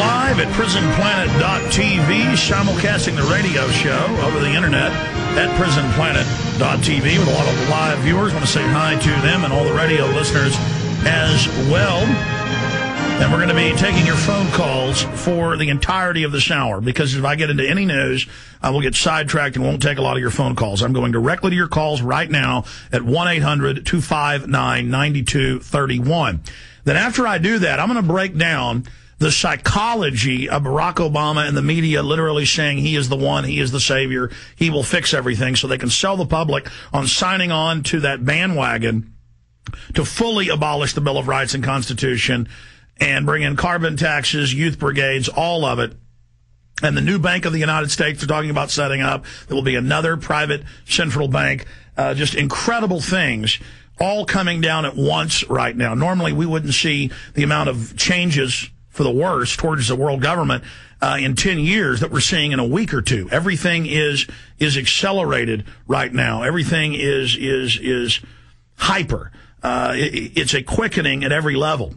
live at prisonplanet.tv, simulcasting the radio show over the internet at prisonplanet.tv with a lot of live viewers. I want to say hi to them and all the radio listeners as well. And we're going to be taking your phone calls for the entirety of this hour, because if I get into any news, I will get sidetracked and won't take a lot of your phone calls. I'm going directly to your calls right now at 1-800-259-9231. Then after I do that, I'm going to break down the psychology of Barack Obama and the media literally saying he is the one, he is the savior, he will fix everything, so they can sell the public on signing on to that bandwagon to fully abolish the Bill of Rights and Constitution and bring in carbon taxes, youth brigades, all of it. And the new Bank of the United States they're talking about setting up. There will be another private central bank. Just incredible things all coming down at once right now. Normally, we wouldn't see the amount of changes for the worse towards the world government in 10 years that we're seeing in a week or two. Everything is accelerated right now. Everything is hyper. It's a quickening at every level.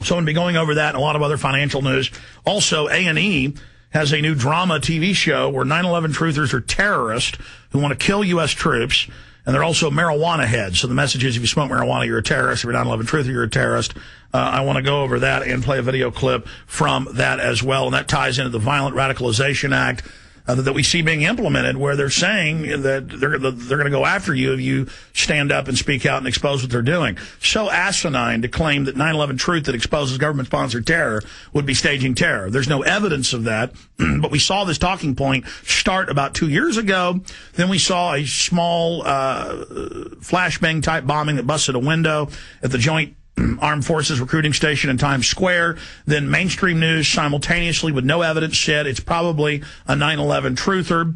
So I'm going to be going over that and a lot of other financial news. Also, A&E has a new drama TV show where 9/11 truthers are terrorists who want to kill U.S. troops, and they're also marijuana heads. So the message is if you smoke marijuana, you're a terrorist. If you're 9/11 truther, you're a terrorist. I want to go over that and play a video clip from that as well, and that ties into the Violent Radicalization Act that we see being implemented, where they're saying that they're going to go after you if you stand up and speak out and expose what they're doing. So asinine to claim that 9/11 truth that exposes government-sponsored terror would be staging terror. There's no evidence of that, but we saw this talking point start about 2 years ago. Then we saw a small flashbang-type bombing that busted a window at the Joint Armed Forces recruiting station in Times Square. Then mainstream news simultaneously with no evidence said it's probably a 9/11 truther.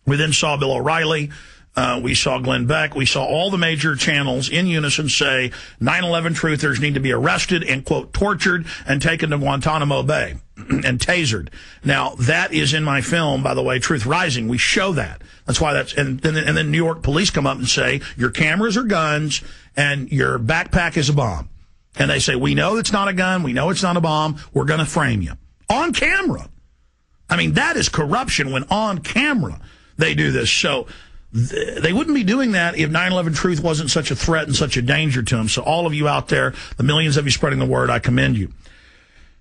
We then saw Bill O'Reilly. We saw Glenn Beck. We saw all the major channels in unison say 9/11 truthers need to be arrested and, quote, tortured and taken to Guantanamo Bay and tasered. Now, that is in my film, by the way, Truth Rising. We show that. That's why that's, and then New York police come up and say, your cameras are guns and your backpack is a bomb. And they say, we know it's not a gun. We know it's not a bomb. We're going to frame you. On camera. I mean, that is corruption when on camera they do this. So they wouldn't be doing that if 9/11 truth wasn't such a threat and such a danger to them. So all of you out there, the millions of you spreading the word, I commend you.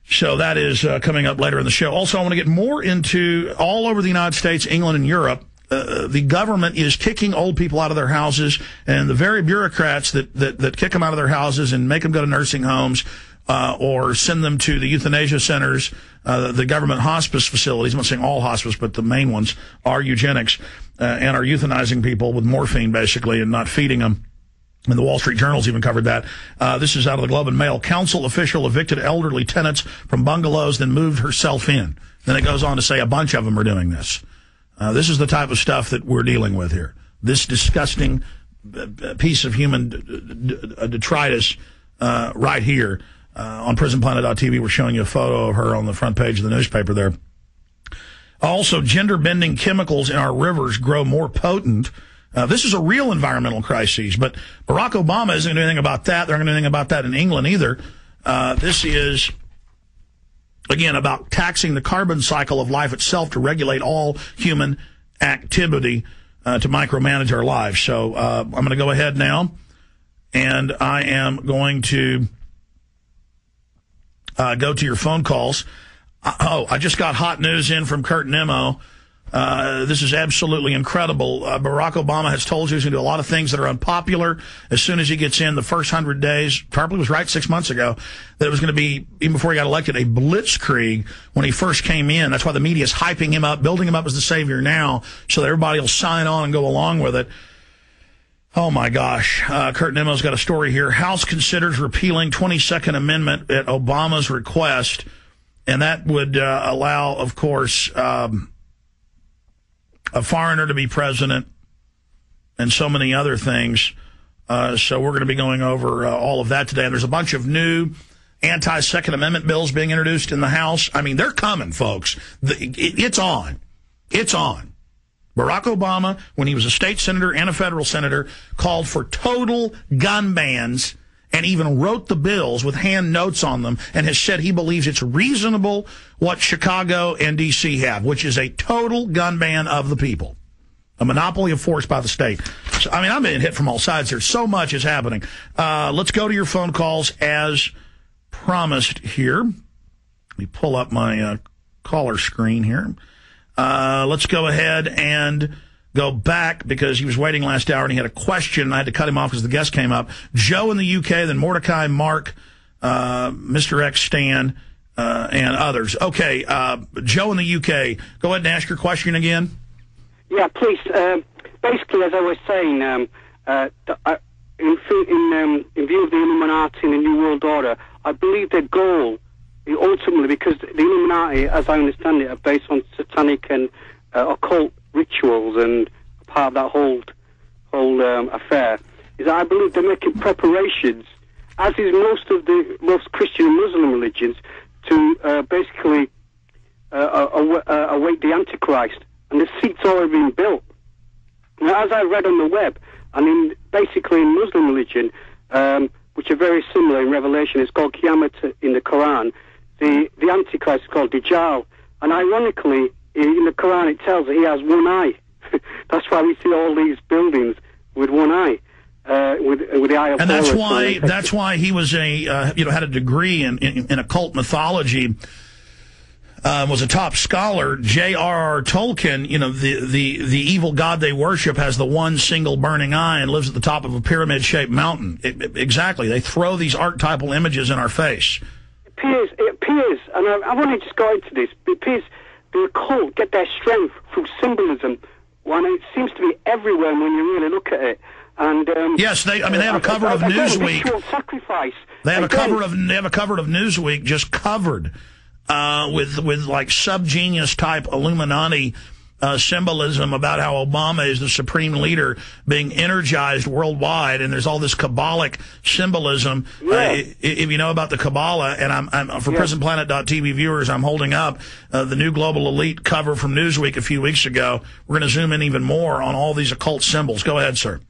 So that is coming up later in the show. Also, I want to get more into all over the United States, England, and Europe. The government is kicking old people out of their houses, and the very bureaucrats that kick them out of their houses and make them go to nursing homes or send them to the euthanasia centers, the government hospice facilities. I'm not saying all hospice, but the main ones are eugenics and are euthanizing people with morphine, basically, and not feeding them. And the Wall Street Journal's even covered that. This is out of the Globe and Mail. Council official evicted elderly tenants from bungalows, then moved herself in. Then it goes on to say a bunch of them are doing this. This is the type of stuff that we're dealing with here. This disgusting piece of human detritus right here on prisonplanet.tv. We're showing you a photo of her on the front page of the newspaper there. Also, gender-bending chemicals in our rivers grow more potent. This is a real environmental crisis, but Barack Obama isn't going to do anything about that. They're not going to do anything about that in England either. This is, again, about taxing the carbon cycle of life itself to regulate all human activity to micromanage our lives. So I'm going to go ahead now, and I am going to go to your phone calls. I just got hot news in from Kurt Nemo. This is absolutely incredible. Barack Obama has told you he's going to do a lot of things that are unpopular as soon as he gets in the first 100 days. Tarpley was right 6 months ago that it was going to be, even before he got elected, a blitzkrieg when he first came in. That's why the media is hyping him up, building him up as the savior now, so that everybody will sign on and go along with it. Oh, my gosh. Kurt Nemo's got a story here. House considers repealing 22nd Amendment at Obama's request, and that would allow, of course, a foreigner to be president, and so many other things. So we're going to be going over all of that today. And there's a bunch of new anti-Second Amendment bills being introduced in the House. I mean, they're coming, folks. It's on. It's on. Barack Obama, when he was a state senator and a federal senator, called for total gun bans and even wrote the bills with hand notes on them and has said he believes it's reasonable what Chicago and D.C. have, which is a total gun ban of the people. A monopoly of force by the state. So, I mean, I'm being hit from all sides here. So much is happening. Let's go to your phone calls as promised here. Let me pull up my caller screen here. Let's go ahead and go back because he was waiting last hour and he had a question. I had to cut him off because the guest came up. Joe in the UK, then Mordecai, Mark, Mr. X, Stan, and others. Okay, Joe in the UK, go ahead and ask your question again. Yeah, please. Basically, as I was saying, in view of the Illuminati and the New World Order, I believe their goal, ultimately, because the Illuminati, as I understand it, are based on satanic and occult rituals and part of that whole affair, is that I believe they're making preparations, as is most Christian and Muslim religions, to basically await the Antichrist. And the seat's already been built. Now, as I read on the web, basically in Muslim religion, which are very similar in Revelation, it's called Qiyamah in the Quran. The Antichrist is called Dajjal. And ironically, in the Quran it tells that he has one eye. That's why we see all these buildings with one eye, with the eye of and that's why he was had a degree in occult mythology. Was a top scholar. J.R.R. Tolkien, the evil god they worship has the one single burning eye and lives at the top of a pyramid-shaped mountain. Exactly. They throw these archetypal images in our face. It appears, and I want to just go into this, it appears the occult get their strength through symbolism, and it seems to be everywhere when you really look at it. And yes, they have a cover of Newsweek. Sacrifice. They have a cover of Newsweek just covered with like subgenius type Illuminati symbolism about how Obama is the supreme leader being energized worldwide, and there's all this Kabbalic symbolism. Yeah. If you know about the Kabbalah, and I'm for PrisonPlanet.tv viewers, I'm holding up the new Global Elite cover from Newsweek a few weeks ago. We're going to zoom in even more on all these occult symbols. Go ahead, sir.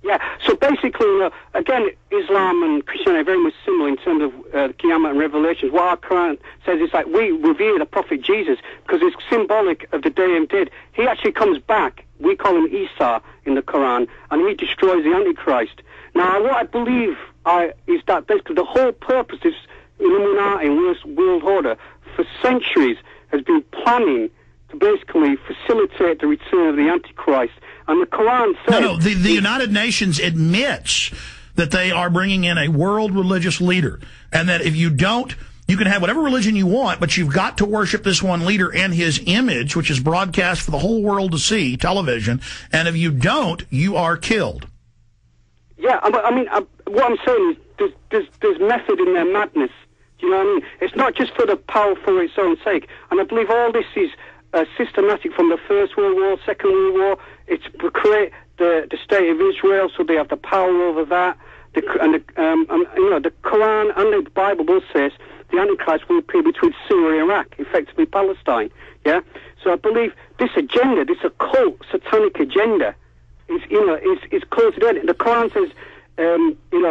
Yeah, so basically, again, Islam and Christianity are very much similar in terms of Qiyamah and Revelations. What our Quran says is like, we revere the Prophet Jesus because it's symbolic of the day and date. He actually comes back. We call him Isa in the Quran, and he destroys the Antichrist. Now, what I believe is that basically the whole purpose of this Illuminati and world order for centuries has been planning to basically facilitate the return of the Antichrist. And the Quran says... The United Nations admits that they are bringing in a world religious leader, and that if you don't, you can have whatever religion you want, but you've got to worship this one leader and his image, which is broadcast for the whole world to see, television, and if you don't, you are killed. Yeah, what I'm saying is there's method in their madness. Do you know what I mean? It's not just for the power for its own sake, and I believe all this is systematic from the First World War, Second World War. It's to create the state of Israel, so they have the power over that. The Quran and the Bible both says the Antichrist will appear between Syria and Iraq, effectively Palestine. Yeah. So I believe this agenda, this occult satanic agenda, is close to that. The Quran says,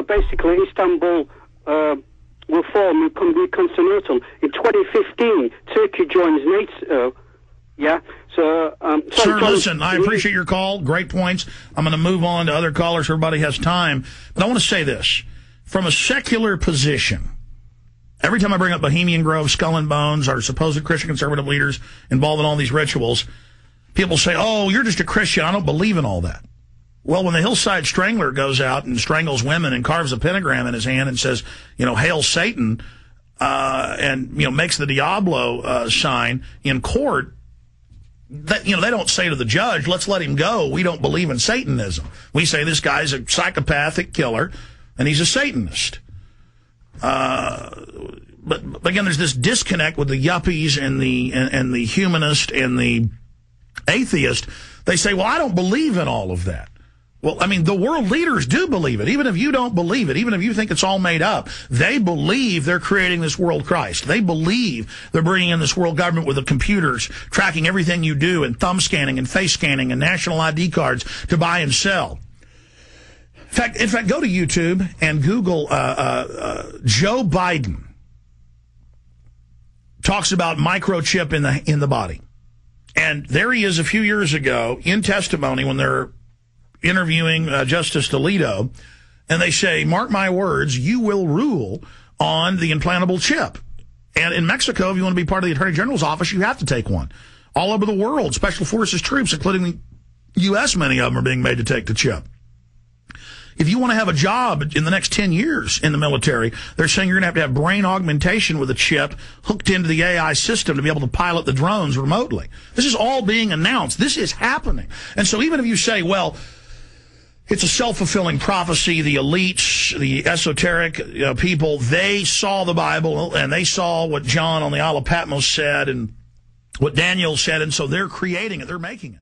basically Istanbul will fall, will become Constantinople. In 2015, Turkey joins NATO. Yeah. So, sir, listen, I appreciate your call. Great points. I'm going to move on to other callers. Everybody has time. But I want to say this. From a secular position, every time I bring up Bohemian Grove, Skull and Bones, our supposed Christian conservative leaders involved in all these rituals, people say, oh, you're just a Christian. I don't believe in all that. Well, when the Hillside Strangler goes out and strangles women and carves a pentagram in his hand and says, hail Satan, and, makes the Diablo sign in court, that, they don't say to the judge, let's let him go. We don't believe in Satanism. We say this guy's a psychopathic killer and he's a Satanist. But again, there's this disconnect with the yuppies and the humanist and the atheist. They say, well, I don't believe in all of that. Well, the world leaders do believe it. Even if you don't believe it, even if you think it's all made up, they believe they're creating this world Christ. They believe they're bringing in this world government with the computers, tracking everything you do, and thumb scanning and face scanning and national ID cards to buy and sell. In fact, go to YouTube and Google Joe Biden talks about microchip in the body. And there he is a few years ago in testimony when they're interviewing Justice Alito, and they say, mark my words, you will rule on the implantable chip. And in Mexico, if you want to be part of the Attorney General's office, you have to take one. All over the world, Special Forces troops, including the U.S., many of them are being made to take the chip. If you want to have a job in the next 10 years in the military, they're saying you're going to have brain augmentation with a chip hooked into the AI system to be able to pilot the drones remotely. This is all being announced. This is happening. And so even if you say, well, it's a self-fulfilling prophecy, the elites, the esoteric people, they saw the Bible and they saw what John on the Isle of Patmos said and what Daniel said, and so they're creating it. They're making it.